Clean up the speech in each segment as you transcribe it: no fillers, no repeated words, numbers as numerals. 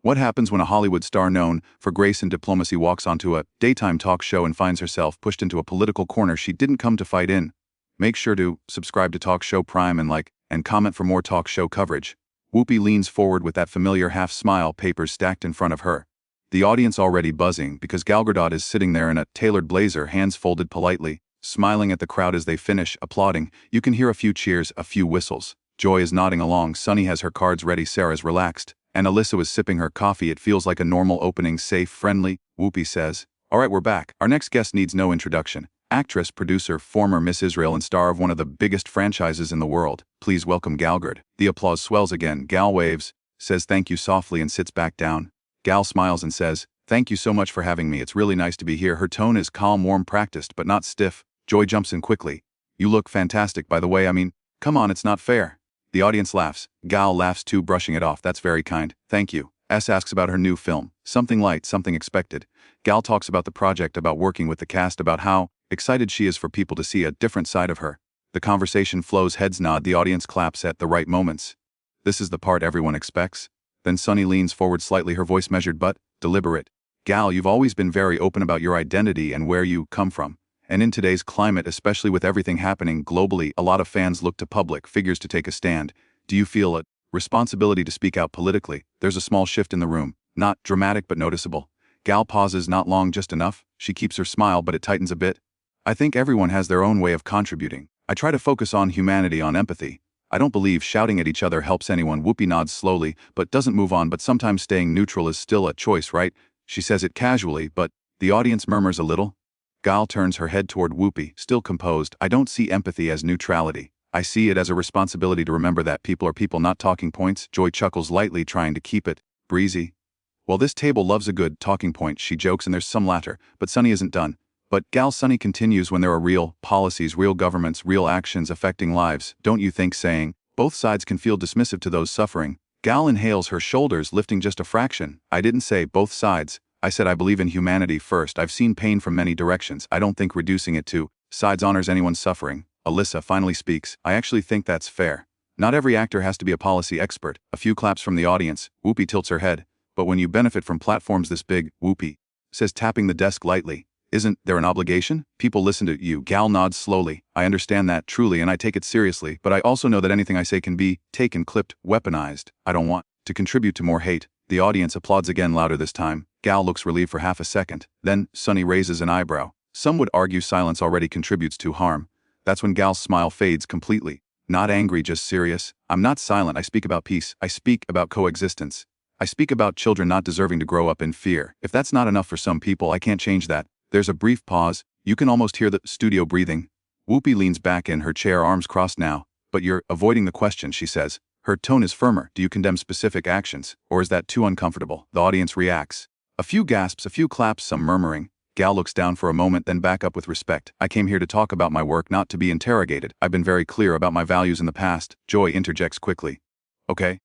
What happens when a Hollywood star known for grace and diplomacy walks onto a daytime talk show and finds herself pushed into a political corner she didn't come to fight in? Make sure to subscribe to Talk Show Prime and like and comment for more talk show coverage. Whoopi leans forward with that familiar half-smile, papers stacked in front of her. The audience already buzzing because Gal Gadot is sitting there in a tailored blazer, hands folded politely, smiling at the crowd as they finish, applauding. You can hear a few cheers, a few whistles. Joy is nodding along, Sunny has her cards ready, Sarah's relaxed, and Alyssa was sipping her coffee. It feels like a normal opening, safe, friendly. Whoopi says, "All right, we're back. Our next guest needs no introduction. Actress, producer, former Miss Israel and star of one of the biggest franchises in the world. Please welcome Gal Gadot." The applause swells again. Gal waves, says thank you softly and sits back down. Gal smiles and says, "Thank you so much for having me. It's really nice to be here." Her tone is calm, warm, practiced, but not stiff. Joy jumps in quickly. "You look fantastic, by the way. I mean, come on, it's not fair." The audience laughs. Gal laughs too, brushing it off. "That's very kind. Thank you." S asks about her new film. Something light, something expected. Gal talks about the project, about working with the cast, about how excited she is for people to see a different side of her. The conversation flows, heads nod, the audience claps at the right moments. This is the part everyone expects. Then Sunny leans forward slightly, her voice measured but deliberate. "Gal, you've always been very open about your identity and where you come from. And in today's climate, especially with everything happening globally, a lot of fans look to public figures to take a stand. Do you feel a responsibility to speak out politically?" There's a small shift in the room. Not dramatic but noticeable. Gal pauses, not long, just enough. She keeps her smile but it tightens a bit. "I think everyone has their own way of contributing. I try to focus on humanity, on empathy. I don't believe shouting at each other helps anyone." Whoopi nods slowly, but doesn't move on. "But sometimes staying neutral is still a choice, right?" She says it casually, but the audience murmurs a little. Gal turns her head toward Whoopi, still composed. "I don't see empathy as neutrality. I see it as a responsibility to remember that people are people, not talking points." Joy chuckles lightly, trying to keep it breezy. "Well, this table loves a good talking point," she jokes, and there's some laughter, but Sunny isn't done. "But Gal," Sunny continues, "when there are real policies, real governments, real actions affecting lives, don't you think saying both sides can feel dismissive to those suffering?" Gal inhales, her shoulders lifting just a fraction. "I didn't say both sides. I said I believe in humanity first. I've seen pain from many directions. I don't think reducing it to sides honors anyone's suffering." Alyssa finally speaks. "I actually think that's fair. Not every actor has to be a policy expert." A few claps from the audience. Whoopi tilts her head. "But when you benefit from platforms this big," Whoopi says, tapping the desk lightly, "isn't there an obligation? People listen to you." Gal nods slowly. "I understand that, truly, and I take it seriously, but I also know that anything I say can be taken, clipped, weaponized. I don't want to contribute to more hate." The audience applauds again, louder this time. Gal looks relieved for half a second. Then, Sunny raises an eyebrow. Some would argue silence already contributes to harm. That's when Gal's smile fades completely. Not angry, just serious. "I'm not silent. I speak about peace. I speak about coexistence. I speak about children not deserving to grow up in fear. If that's not enough for some people, I can't change that." There's a brief pause. You can almost hear the studio breathing. Whoopi leans back in her chair, arms crossed now. "But you're avoiding the question," she says. Her tone is firmer. "Do you condemn specific actions, or is that too uncomfortable?" The audience reacts. A few gasps, a few claps, some murmuring. Gal looks down for a moment, then back up with respect. "I came here to talk about my work, not to be interrogated. I've been very clear about my values in the past." Joy interjects quickly. Okay,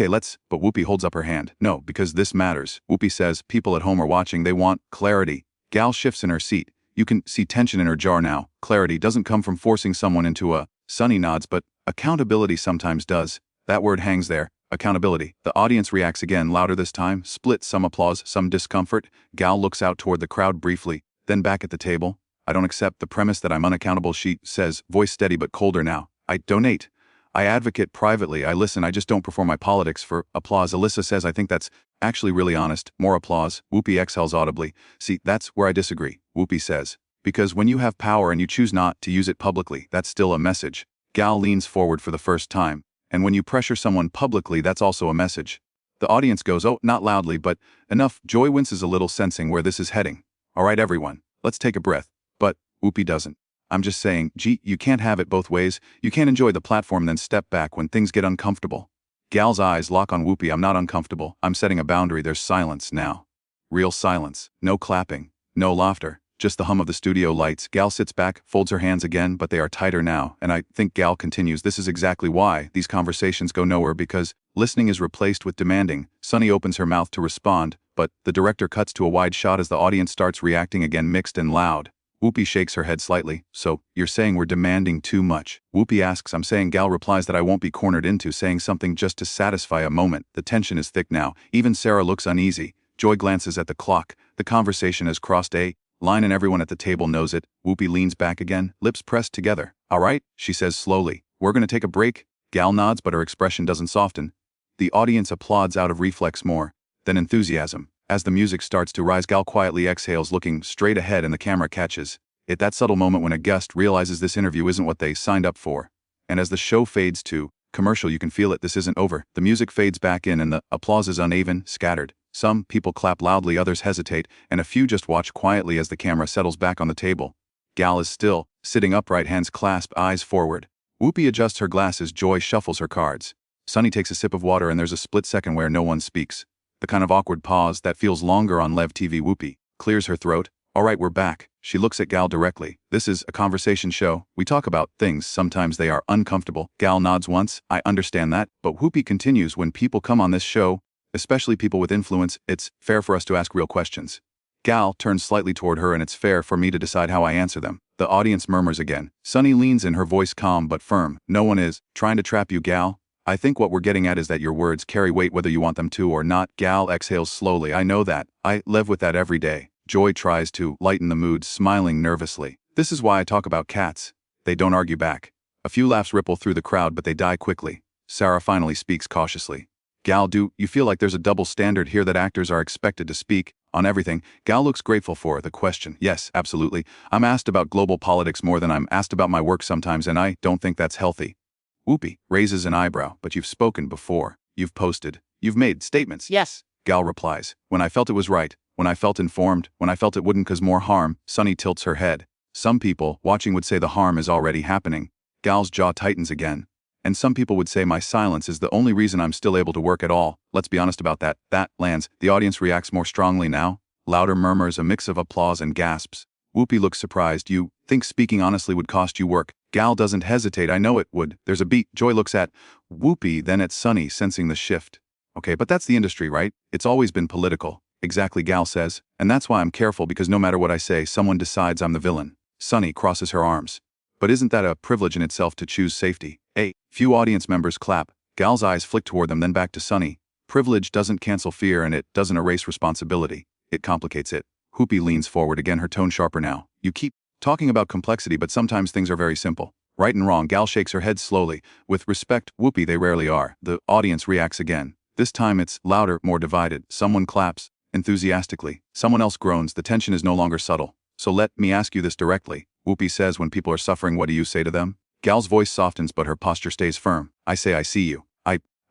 let's," but Whoopi holds up her hand. "No, because this matters." Whoopi says, "People at home are watching. They want clarity." Gal shifts in her seat. You can see tension in her jaw now. "Clarity doesn't come from forcing someone into a..." Sunny nods, "But accountability sometimes does." That word hangs there. Accountability. The audience reacts again, louder this time. Split, some applause, some discomfort. Gal looks out toward the crowd briefly, then back at the table. "I don't accept the premise that I'm unaccountable," she says, voice steady but colder now. "I donate. I advocate privately. I listen. I just don't perform my politics for applause." Alyssa says, "I think that's actually really honest." More applause. Whoopi exhales audibly. "See, that's where I disagree," Whoopi says. "Because when you have power and you choose not to use it publicly, that's still a message." Gal leans forward for the first time. "And when you pressure someone publicly, that's also a message." The audience goes, "Oh," not loudly, but enough. Joy winces a little, sensing where this is heading. "All right, everyone, let's take a breath." But Whoopi doesn't. "I'm just saying, gee, you can't have it both ways. You can't enjoy the platform then step back when things get uncomfortable." Gal's eyes lock on Whoopi. "I'm not uncomfortable. I'm setting a boundary." There's silence now. Real silence. No clapping. No laughter. Just the hum of the studio lights. Gal sits back, folds her hands again, but they are tighter now, and I think Gal continues, "This is exactly why these conversations go nowhere, because listening is replaced with demanding." Sunny opens her mouth to respond, but the director cuts to a wide shot as the audience starts reacting again, mixed and loud. Whoopi shakes her head slightly. So, you're saying we're demanding too much? Whoopi asks. I'm saying. Gal replies that I won't be cornered into saying something just to satisfy a moment. The tension is thick now. Even Sarah looks uneasy. Joy glances at the clock. The conversation has crossed a line and everyone at the table knows it. Whoopi leans back again, lips pressed together. All right, she says slowly. We're gonna take a break? Gal nods, but her expression doesn't soften. The audience applauds out of reflex more than enthusiasm. As the music starts to rise, Gal quietly exhales, looking straight ahead, and the camera catches it. That subtle moment when a guest realizes this interview isn't what they signed up for. And as the show fades to commercial, you can feel it. This isn't over. The music fades back in and the applause is uneven, scattered. Some people clap loudly, others hesitate, and a few just watch quietly as the camera settles back on the table. Gal is still, sitting upright, hands clasped, eyes forward. Whoopi adjusts her glasses. Joy shuffles her cards. Sunny takes a sip of water, and there's a split second where no one speaks. The kind of awkward pause that feels longer on Lev TV. Whoopi clears her throat. All right, we're back. She looks at Gal directly. This is a conversation show. We talk about things. Sometimes they are uncomfortable. Gal nods once. I understand that. But Whoopi continues. When people come on this show, especially people with influence, it's fair for us to ask real questions. Gal turns slightly toward her, and it's fair for me to decide how I answer them. The audience murmurs again. Sunny leans in, her voice calm but firm. No one is trying to trap you, Gal. I think what we're getting at is that your words carry weight whether you want them to or not. Gal exhales slowly. I know that. I live with that every day. Joy tries to lighten the mood, smiling nervously. This is why I talk about cats. They don't argue back. A few laughs ripple through the crowd, but they die quickly. Sarah finally speaks cautiously. Gal, do you feel like there's a double standard here, that actors are expected to speak on everything? Gal looks grateful for the question. Yes, absolutely. I'm asked about global politics more than I'm asked about my work sometimes, and I don't think that's healthy. Whoopi raises an eyebrow. But you've spoken before. You've posted. You've made statements. Yes. Gal replies. When I felt it was right. When I felt informed. When I felt it wouldn't cause more harm. Sunny tilts her head. Some people watching would say the harm is already happening. Gal's jaw tightens again. And some people would say my silence is the only reason I'm still able to work at all. Let's be honest about that. That lands. The audience reacts more strongly now. Louder murmurs, a mix of applause and gasps. Whoopi looks surprised. You think speaking honestly would cost you work? Gal doesn't hesitate. I know it would. There's a beat. Joy looks at Whoopi, then at Sunny, sensing the shift. Okay, but that's the industry, right? It's always been political. Exactly, Gal says. And that's why I'm careful, because no matter what I say, someone decides I'm the villain. Sunny crosses her arms. But isn't that a privilege in itself to choose safety? A few audience members clap. Gal's eyes flick toward them, then back to Sunny. Privilege doesn't cancel fear, and it doesn't erase responsibility. It complicates it. Whoopi leans forward again, her tone sharper now. You keep talking about complexity, but sometimes things are very simple. Right and wrong. Gal shakes her head slowly. With respect, Whoopi, they rarely are. The audience reacts again. This time it's louder, more divided. Someone claps enthusiastically. Someone else groans. The tension is no longer subtle. So let me ask you this directly. Whoopi says, when people are suffering, what do you say to them? Gal's voice softens, but her posture stays firm. I say, I see you.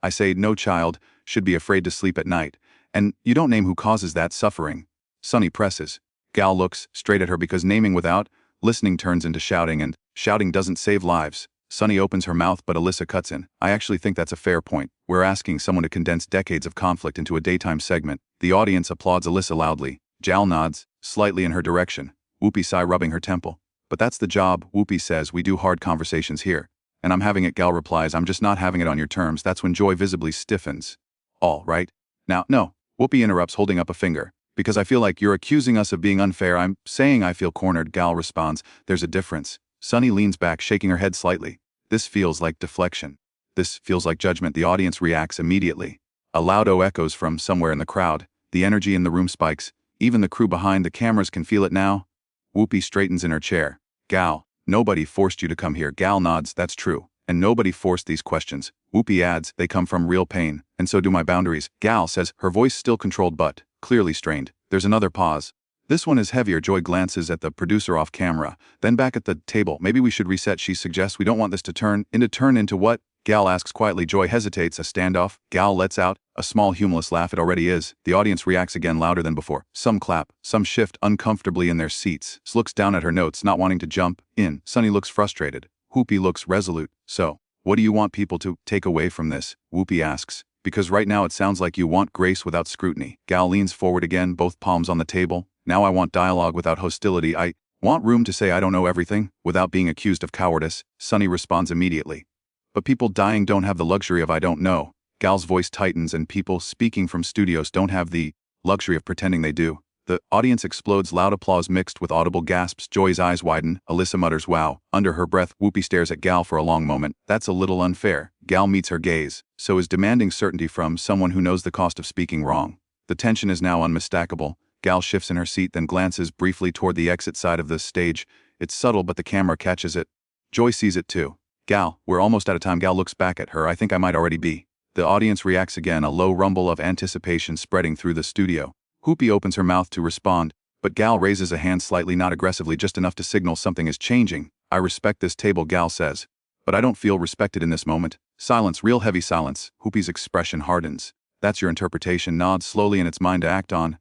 I say, no child should be afraid to sleep at night. And you don't name who causes that suffering. Sunny presses. Gal looks straight at her, because naming without listening turns into shouting, and shouting doesn't save lives. Sunny opens her mouth, but Alyssa cuts in. I actually think that's a fair point. We're asking someone to condense decades of conflict into a daytime segment. The audience applauds Alyssa loudly. Gal nods, slightly in her direction. Whoopi sigh, rubbing her temple. But that's the job, Whoopi says. We do hard conversations here. And I'm having it. Gal replies, I'm just not having it on your terms. That's when Joy visibly stiffens. All right. Now, no. Whoopi interrupts, holding up a finger. Because I feel like you're accusing us of being unfair. I'm saying I feel cornered. Gal responds, there's a difference. Sunny leans back, shaking her head slightly. This feels like deflection. This feels like judgment. The audience reacts immediately. A loud "oh" echoes from somewhere in the crowd. The energy in the room spikes. Even the crew behind the cameras can feel it now. Whoopi straightens in her chair. Gal, nobody forced you to come here. Gal nods, that's true. And nobody forced these questions. Whoopi adds, they come from real pain. And so do my boundaries. Gal says, her voice still controlled but clearly strained. There's another pause. This one is heavier. Joy glances at the producer off camera, then back at the table. Maybe we should reset, she suggests. We don't want this to turn into what? Gal asks quietly. Joy hesitates. A standoff? Gal lets out a small humorless laugh. It already is. The audience reacts again, louder than before. Some clap. Some shift uncomfortably in their seats. Looks down at her notes, not wanting to jump in. Sunny looks frustrated. Whoopi looks resolute. So, what do you want people to take away from this? Whoopi asks. Because right now it sounds like you want grace without scrutiny. Gal leans forward again, both palms on the table. Now I want dialogue without hostility. I want room to say I don't know everything, without being accused of cowardice. Sunny responds immediately. But people dying don't have the luxury of I don't know. Gal's voice tightens, and people speaking from studios don't have the luxury of pretending they do. The audience explodes, loud applause mixed with audible gasps. Joy's eyes widen. Alyssa mutters, "Wow." Under her breath, Whoopi stares at Gal for a long moment. That's a little unfair. Gal meets her gaze. So is demanding certainty from someone who knows the cost of speaking wrong. The tension is now unmistakable. Gal shifts in her seat, then glances briefly toward the exit side of the stage. It's subtle, but the camera catches it. Joy sees it too. "Gal, we're almost out of time." Gal looks back at her. "I think I might already be." The audience reacts again, a low rumble of anticipation spreading through the studio. Whoopi opens her mouth to respond, but Gal raises a hand slightly, not aggressively, just enough to signal something is changing. "I respect this table," Gal says. "But I don't feel respected in this moment." Silence, real heavy silence. Whoopi's expression hardens. "That's your interpretation." Nods slowly in its mind to act on.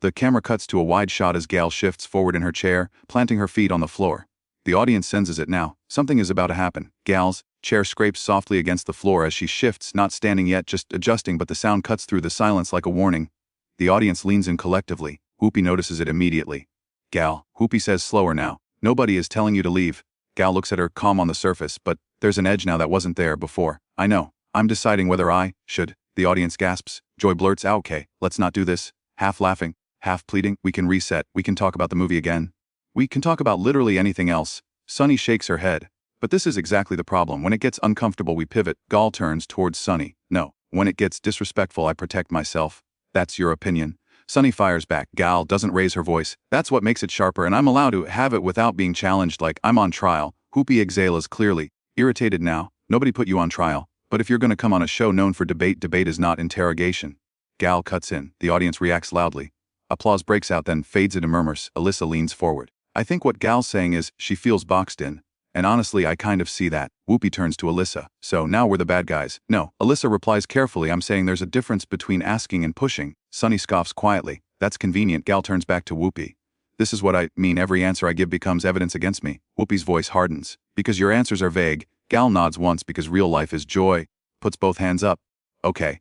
The camera cuts to a wide shot as Gal shifts forward in her chair, planting her feet on the floor. The audience senses it now. Something is about to happen. Gal's chair scrapes softly against the floor as she shifts, not standing yet, just adjusting, but the sound cuts through the silence like a warning. The audience leans in collectively. Whoopi notices it immediately. "Gal," Whoopi says slower now, "nobody is telling you to leave." Gal looks at her, calm on the surface, but there's an edge now that wasn't there before. "I know. I'm deciding whether I should." The audience gasps. Joy blurts out, "Okay, let's not do this." Half laughing, half pleading, "We can reset. We can talk about the movie again. We can talk about literally anything else." Sunny shakes her head. "But this is exactly the problem. When it gets uncomfortable, we pivot." Gal turns towards Sunny. "No. When it gets disrespectful, I protect myself." "That's your opinion." Sunny fires back. Gal doesn't raise her voice. "That's what makes it sharper, and I'm allowed to have it without being challenged like I'm on trial." Whoopi exhales clearly. Irritated now. "Nobody put you on trial. But if you're gonna come on a show known for debate, debate is not interrogation." Gal cuts in. The audience reacts loudly. Applause breaks out, then fades into murmurs. Alyssa leans forward. "I think what Gal's saying is, she feels boxed in. And honestly, I kind of see that." Whoopi turns to Alyssa. "So now we're the bad guys." "No." Alyssa replies carefully. "I'm saying there's a difference between asking and pushing." Sunny scoffs quietly. "That's convenient." Gal turns back to Whoopi. "This is what I mean. Every answer I give becomes evidence against me." Whoopi's voice hardens. "Because your answers are vague." Gal nods once. "Because real life is joy." Puts both hands up. Okay.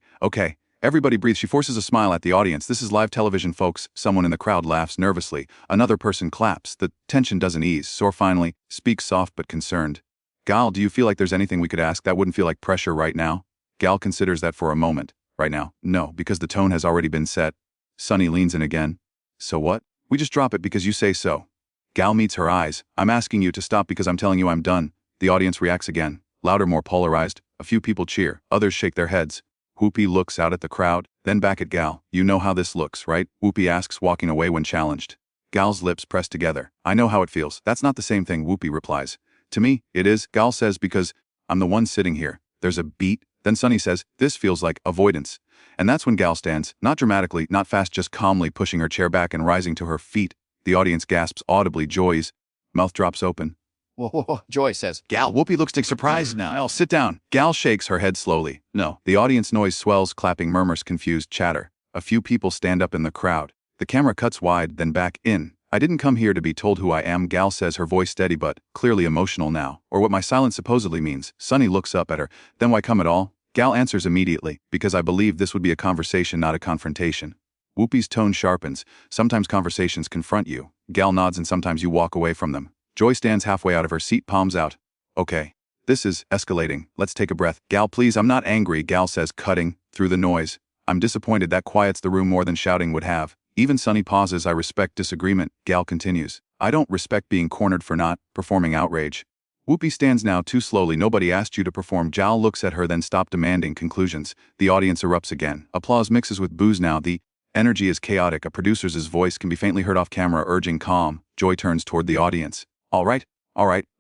Everybody breathes." She forces a smile at the audience. "This is live television, folks." Someone in the crowd laughs nervously. Another person claps. The tension doesn't ease. Sore finally speaks, soft but concerned. "Gal, do you feel like there's anything we could ask that wouldn't feel like pressure right now?" Gal considers that for a moment. "Right now, no, because the tone has already been set." Sunny leans in again. "So what?" "We just drop it because you say so." Gal meets her eyes. "I'm asking you to stop because I'm telling you I'm done." The audience reacts again. Louder, more polarized. A few people cheer. Others shake their heads. Whoopi looks out at the crowd, then back at Gal. "You know how this looks, right?" Whoopi asks, walking away when challenged. Gal's lips press together. "I know how it feels." "That's not the same thing," Whoopi replies. "To me, it is," Gal says, "because I'm the one sitting here." There's a beat. Then Sunny says, "This feels like avoidance." And that's when Gal stands, not dramatically, not fast, just calmly pushing her chair back and rising to her feet. The audience gasps audibly. Joy's mouth drops open. Whoa, Joy says. "Gal." Whoopi looks surprised now. "I'll sit down." Gal shakes her head slowly. "No." The audience noise swells, clapping, murmurs, confused chatter. A few people stand up in the crowd. The camera cuts wide, then back in. "I didn't come here to be told who I am," Gal says, her voice steady but clearly emotional now. "Or what my silence supposedly means." Sunny looks up at her. "Then why come at all?" Gal answers immediately. "Because I believe this would be a conversation, not a confrontation." Whoopi's tone sharpens. "Sometimes conversations confront you." Gal nods, "and sometimes you walk away from them." Joy stands halfway out of her seat, palms out. "Okay. This is escalating. Let's take a breath." "Gal, please, I'm not angry," Gal says, cutting through the noise. "I'm disappointed." That quiets the room more than shouting would have. Even Sunny pauses. "I respect disagreement," Gal continues. "I don't respect being cornered for not performing outrage." Whoopi stands now too slowly. "Nobody asked you to perform." Gal looks at her, then stops demanding conclusions. The audience erupts again. Applause mixes with boos now. The energy is chaotic. A producer's voice can be faintly heard off camera, urging calm. Joy turns toward the audience. All right,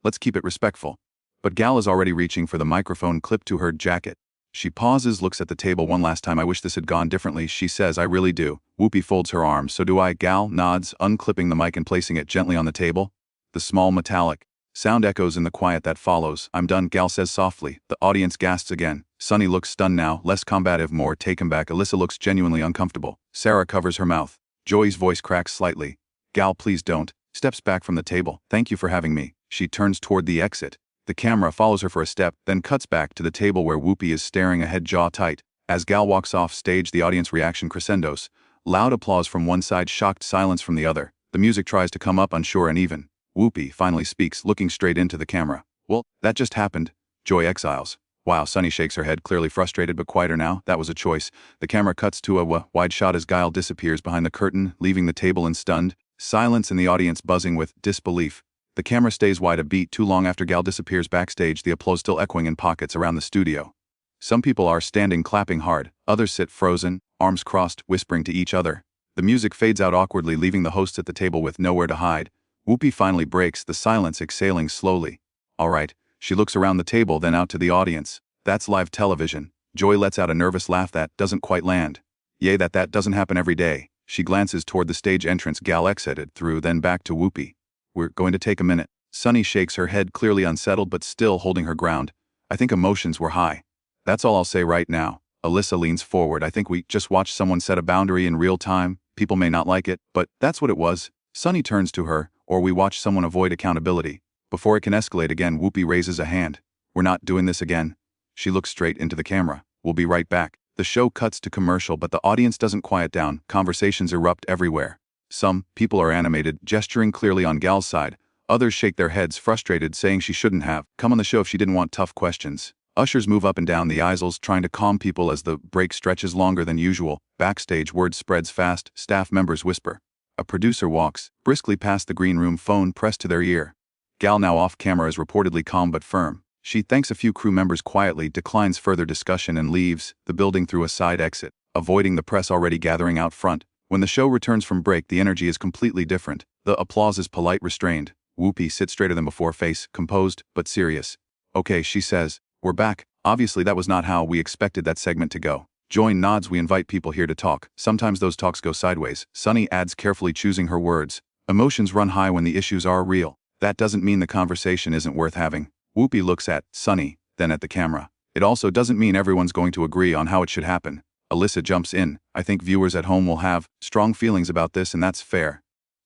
let's keep it respectful." But Gal is already reaching for the microphone clipped to her jacket. She pauses, looks at the table one last time. "I wish this had gone differently," she says. "I really do." Whoopi folds her arms. "So do I." Gal nods, unclipping the mic and placing it gently on the table. The small metallic sound echoes in the quiet that follows. "I'm done," Gal says softly. The audience gasps again. Sunny looks stunned now, less combative, more taken back. Alyssa looks genuinely uncomfortable. Sarah covers her mouth. Joy's voice cracks slightly. "Gal, please don't." Steps back from the table. "Thank you for having me." She turns toward the exit. The camera follows her for a step, then cuts back to the table where Whoopi is staring ahead, jaw tight. As Gal walks off stage, the audience reaction crescendos. Loud applause from one side, shocked silence from the other. The music tries to come up, unsure and even. Whoopi finally speaks, looking straight into the camera. "Well, that just happened." Joy exiles. Wow, Sunny shakes her head, clearly frustrated but quieter now. That was a choice. The camera cuts to a wide shot as Gal disappears behind the curtain, leaving the table in stunned silence and the audience buzzing with disbelief. The camera stays wide a beat too long after Gal disappears backstage, the applause still echoing in pockets around the studio. Some people are standing clapping hard, others sit frozen, arms crossed, whispering to each other. The music fades out awkwardly, leaving the hosts at the table with nowhere to hide. Whoopi finally breaks the silence, exhaling slowly. All right. She looks around the table, then out to the audience. That's live television. Joy lets out a nervous laugh that doesn't quite land. Yay, that doesn't happen every day. She glances toward the stage entrance Gal exited through, then back to Whoopi. We're going to take a minute. Sunny shakes her head, clearly unsettled but still holding her ground. I think emotions were high. That's all I'll say right now. Alyssa leans forward. I think we just watched someone set a boundary in real time. People may not like it, but that's what it was. Sunny turns to her, or we watched someone avoid accountability. Before it can escalate again, Whoopi raises a hand. We're not doing this again. She looks straight into the camera. We'll be right back. The show cuts to commercial, but the audience doesn't quiet down. Conversations erupt everywhere. Some people are animated, gesturing clearly on Gal's side. Others shake their heads, frustrated, saying she shouldn't have come on the show if she didn't want tough questions. Ushers move up and down the aisles, trying to calm people as the break stretches longer than usual. Backstage, word spreads fast. Staff members whisper. A producer walks briskly past the green room, phone pressed to their ear. Gal, now off camera, is reportedly calm but firm. She thanks a few crew members quietly, declines further discussion, and leaves the building through a side exit, avoiding the press already gathering out front. When the show returns from break, the energy is completely different. The applause is polite, restrained. Whoopi sits straighter than before, face composed but serious. Okay, she says. We're back. Obviously that was not how we expected that segment to go. Joy nods. We invite people here to talk. Sometimes those talks go sideways. Sunny adds, carefully choosing her words. Emotions run high when the issues are real. That doesn't mean the conversation isn't worth having. Whoopi looks at Sunny, then at the camera. It also doesn't mean everyone's going to agree on how it should happen. Alyssa jumps in. I think viewers at home will have strong feelings about this, and that's fair.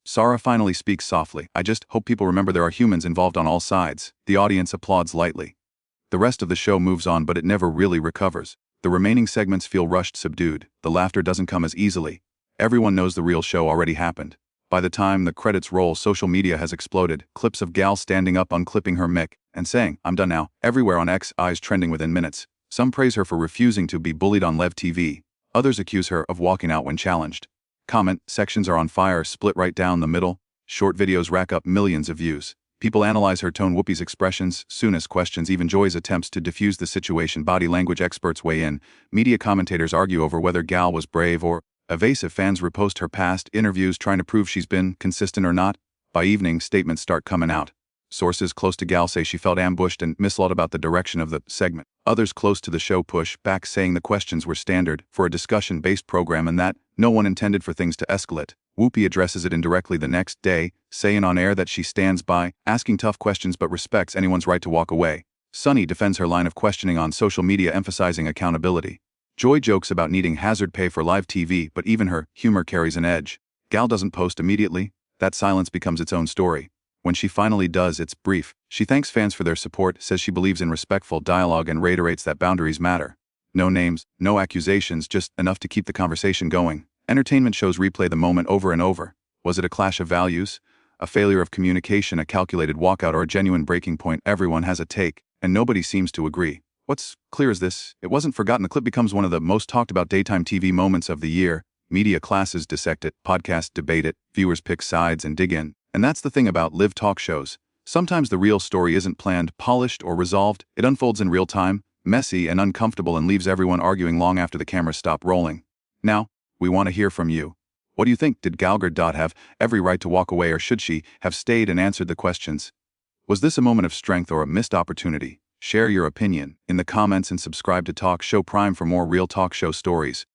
Sarah finally speaks softly. I just hope people remember there are humans involved on all sides. The audience applauds lightly. The rest of the show moves on, but it never really recovers. The remaining segments feel rushed, subdued. The laughter doesn't come as easily. Everyone knows the real show already happened. By the time the credits roll, social media has exploded. Clips of Gal standing up, unclipping her mic, and saying, I'm done now, everywhere on X, eyes trending within minutes. Some praise her for refusing to be bullied on Lev TV. Others accuse her of walking out when challenged. Comment sections are on fire, split right down the middle. Short videos rack up millions of views. People analyze her tone, Whoopi's expressions, Suna's questions, even Joy's attempts to diffuse the situation. Body language experts weigh in. Media commentators argue over whether Gal was brave or evasive. Fans repost her past interviews, trying to prove she's been consistent or not. By evening, statements start coming out. Sources close to Gal say she felt ambushed and misled about the direction of the segment. Others close to the show push back, saying the questions were standard for a discussion-based program and that no one intended for things to escalate. Whoopi addresses it indirectly the next day, saying on air that she stands by asking tough questions but respects anyone's right to walk away. Sunny defends her line of questioning on social media, emphasizing accountability. Joy jokes about needing hazard pay for live TV, but even her humor carries an edge. Gal doesn't post immediately. That silence becomes its own story. When she finally does, it's brief. She thanks fans for their support, says she believes in respectful dialogue, and reiterates that boundaries matter. No names, no accusations, just enough to keep the conversation going. Entertainment shows replay the moment over and over. Was it a clash of values? A failure of communication? A calculated walkout? Or a genuine breaking point? Everyone has a take, and nobody seems to agree. What's clear is this: it wasn't forgotten. The clip becomes one of the most talked about daytime TV moments of the year. Media classes dissect it, podcasts debate it, viewers pick sides and dig in. And that's the thing about live talk shows. Sometimes the real story isn't planned, polished, or resolved. It unfolds in real time, messy and uncomfortable, and leaves everyone arguing long after the cameras stop rolling. Now, we want to hear from you. What do you think? Did Gal Gadot have every right to walk away, or should she have stayed and answered the questions? Was this a moment of strength or a missed opportunity? Share your opinion in the comments and subscribe to Talk Show Prime for more real talk show stories.